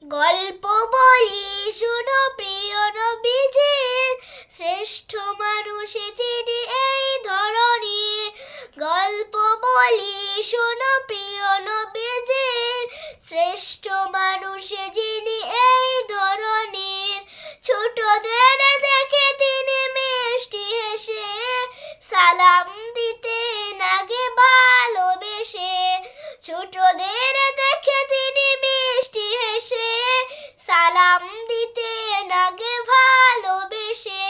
গল্প বলি শোনো প্রিয় নবীজির, শ্রেষ্ঠ মানুষ যিনি এই ধরনের। গল্প বলি শোনো প্রিয় নবীজির, শ্রেষ্ঠ মানুষ যিনি এই ধরনের। ছোটদের দেখে তিনি মিষ্টি হেসে সালাম দিতেন আগে ভালোবেসে। ছোটদের দেখে তিনি মিষ্টি হেসে সালাম দিতেন আগে ভালোবেসে।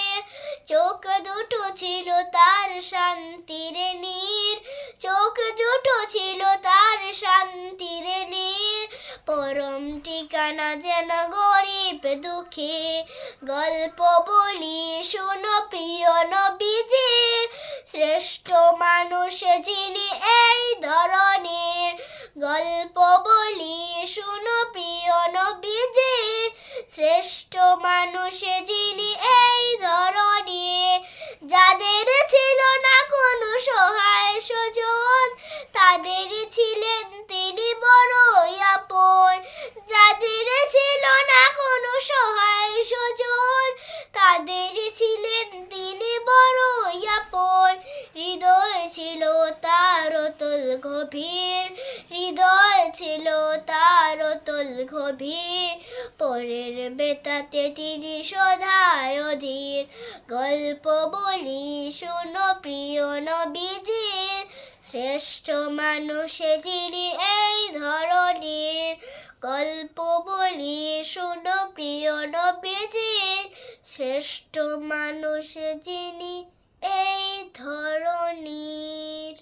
চোখ দুটো ছিল তার শান্তির নীর, চোখ দুটো ছিল তার শান্তির নীর। পরম ঠিকানা যেন গরিব দুঃখী। গল্প বলি শোনো প্রিয় নবীজির, শ্রেষ্ঠ মানুষ যিনি এই ধরনের। গল্প বলি শোনো প্রিয় নবীজির, শ্রেষ্ঠ মানুষ যিনি এই ধরনের। যাদের ছিল না কোনো সহায় স্বজন, তাদের ছিলেন তিনি বড়ই আপন। যাদের ছিল না কোনো সহায় স্বজন, তাদের ছিলেন তিনি বড়ই আপন। হৃদয় ছিল তার অতল গভীর, হৃদয় ছিল তার অতল গভীর। পরের বেতাতে তিনি সদায় অধীর। গল্প বলি শোনো প্রিয় নবীজির, শ্রেষ্ঠ মানুষ যিনি এই ধরনের। গল্প বলি শোনো প্রিয় নবীজির, শ্রেষ্ঠ মানুষ যিনি এই ধরনের।